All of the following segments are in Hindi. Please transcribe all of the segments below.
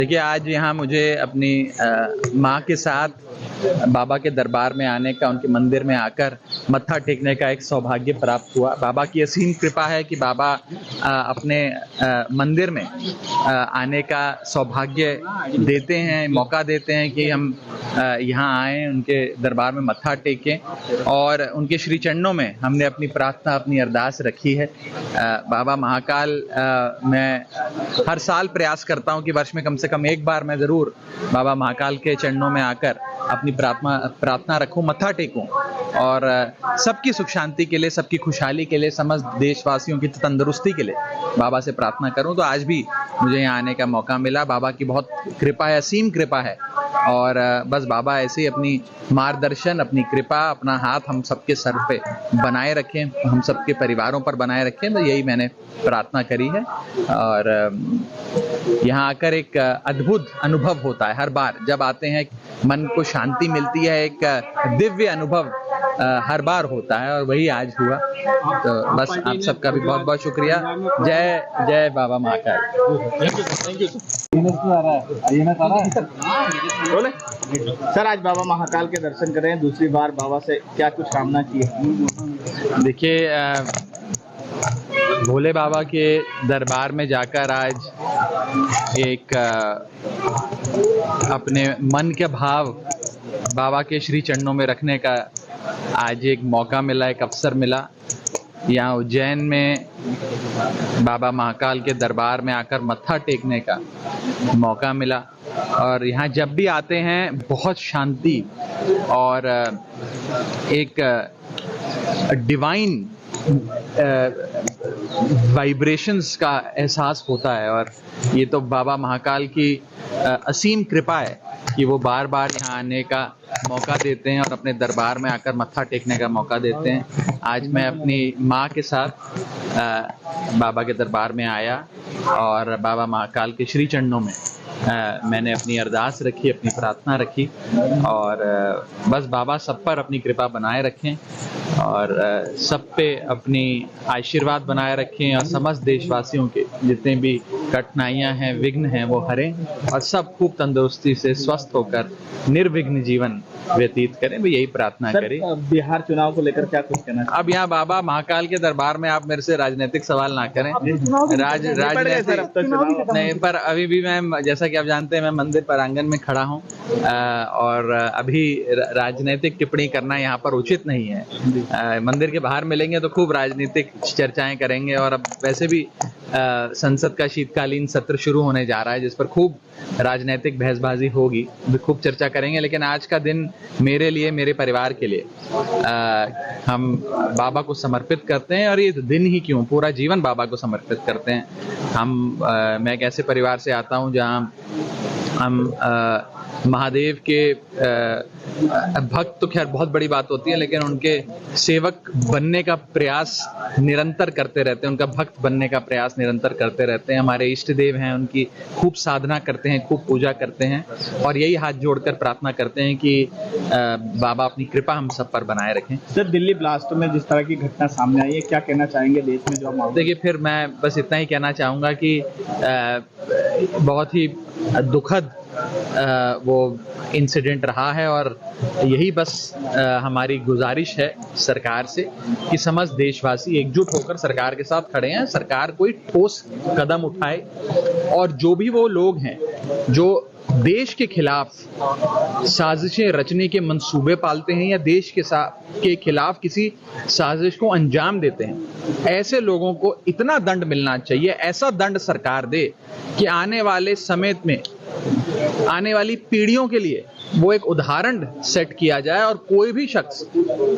देखिए, आज यहाँ मुझे अपनी माँ के साथ बाबा के दरबार में आने का, उनके मंदिर में आकर मत्था टेकने का एक सौभाग्य प्राप्त हुआ। बाबा की असीम कृपा है कि बाबा अपने मंदिर में आने का सौभाग्य देते हैं, मौका देते हैं कि हम यहाँ आएँ, उनके दरबार में मत्था टेकें और उनके श्री चरणों में हमने अपनी प्रार्थना, अपनी अरदास रखी है। बाबा महाकाल, मैं हर साल प्रयास करता हूँ कि वर्ष में कम से कम एक बार मैं ज़रूर बाबा महाकाल के चरणों में आकर अपनी प्रार्थना रखूं, मत्था टेकूं और सबकी सुख शांति के लिए, सबकी खुशहाली के लिए, समस्त देशवासियों की तंदुरुस्ती के लिए बाबा से प्रार्थना करूं। तो आज भी मुझे यहाँ आने का मौका मिला। बाबा की बहुत कृपा है, असीम कृपा है और बस बाबा ऐसे ही अपनी मार्गदर्शन, अपनी कृपा, अपना हाथ हम सबके सर पे बनाए रखें, हम सबके परिवारों पर बनाए रखें। तो यही मैंने प्रार्थना करी है और यहाँ आकर एक अद्भुत अनुभव होता है। हर बार जब आते हैं मन को शांति मिलती है, एक दिव्य अनुभव हर बार होता है और वही आज हुआ। तो बस आप सबका भी बहुत बहुत शुक्रिया। जय जय बाबा महाकाल। Thank you sir. आज बाबा महाकाल के दर्शन कर रहे हैं, दूसरी बार बाबा से क्या कुछ कामना की है? देखिए, भोले बाबा के दरबार में जाकर आज एक अपने मन के भाव बाबा के श्री चरणों में रखने का आज एक मौका मिला, एक अवसर मिला। यहाँ उज्जैन में बाबा महाकाल के दरबार में आकर मत्था टेकने का मौका मिला और यहाँ जब भी आते हैं बहुत शांति और एक डिवाइन वाइब्रेशंस का एहसास होता है और ये तो बाबा महाकाल की असीम कृपा है कि वो बार बार यहाँ आने का मौका देते हैं और अपने दरबार में आकर मत्था टेकने का मौका देते हैं। आज मैं अपनी माँ के साथ बाबा के दरबार में आया और बाबा महाकाल के श्री चरणों में मैंने अपनी अरदास रखी, अपनी प्रार्थना रखी और बस बाबा सब पर अपनी कृपा बनाए रखें और सब पे अपनी आशीर्वाद बनाए रखें और समस्त देशवासियों के जितने भी कठिनाइयां हैं, विघ्न हैं, वो हरें और सब खूब तंदुरुस्ती से स्वस्थ होकर निर्विघ्न जीवन व्यतीत करें। यही प्रार्थना करें। बिहार चुनाव को लेकर क्या कुछ कहना? अब यहाँ बाबा महाकाल के दरबार में आप मेरे से राजनीतिक सवाल ना करें। राजनीतिक नहीं, पर अभी भी मैं, जैसा कि आप जानते हैं, मैं मंदिर प्रांगण में खड़ा हूँ और अभी राजनीतिक टिप्पणी करना यहाँ पर उचित नहीं है। मंदिर के बाहर मिलेंगे तो खूब राजनीतिक चर्चाएं करेंगे और अब वैसे भी संसद का शीतकालीन सत्र शुरू होने जा रहा है जिस पर खूब राजनीतिक बहसबाजी होगी, खूब चर्चा करेंगे। लेकिन आज का दिन मेरे लिए, मेरे परिवार के लिए हम बाबा को समर्पित करते हैं और ये दिन ही क्यों, पूरा जीवन बाबा को समर्पित करते हैं। मैं एक ऐसे परिवार से आता हूँ जहाँ हम महादेव के भक्त तो खैर बहुत बड़ी बात होती है, लेकिन उनके सेवक बनने का प्रयास निरंतर करते रहते हैं, उनका भक्त बनने का प्रयास निरंतर करते रहते हैं। हमारे इष्ट देव हैं, उनकी खूब साधना करते हैं, खूब पूजा करते हैं और यही हाथ जोड़कर प्रार्थना करते हैं कि बाबा अपनी कृपा हम सब पर बनाए रखें। सर, दिल्ली ब्लास्ट में जिस तरह की घटना सामने आई है, क्या कहना चाहेंगे देश में जो माहौल? देखिए, फिर मैं बस इतना ही कहना चाहूँगा कि बहुत ही दुखद वो इंसिडेंट रहा है और यही बस हमारी गुजारिश है सरकार से कि समस्त देशवासी एकजुट होकर सरकार के साथ खड़े हैं, सरकार कोई ठोस कदम उठाए और जो भी वो लोग हैं जो देश के खिलाफ साजिशें रचने के मंसूबे पालते हैं या देश के खिलाफ किसी साजिश को अंजाम देते हैं, ऐसे लोगों को इतना दंड मिलना चाहिए, ऐसा दंड सरकार दे कि आने वाले समय में, आने वाली पीढ़ियों के लिए वो एक उदाहरण सेट किया जाए और कोई भी शख्स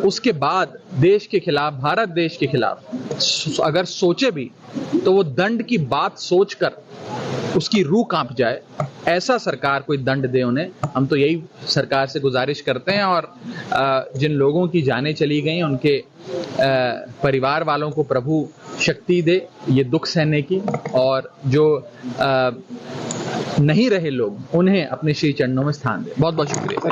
उसके बाद देश के खिलाफ, भारत देश के खिलाफ अगर सोचे भी तो वो दंड की बात सोचकर उसकी रूह कांप जाए, ऐसा सरकार कोई दंड दे उन्हें। हम तो यही सरकार से गुजारिश करते हैं और जिन लोगों की जानें चली गई उनके परिवार वालों को प्रभु शक्ति दे ये दुख सहने की और जो नहीं रहे लोग उन्हें अपने श्री चरणों में स्थान दे। बहुत बहुत शुक्रिया।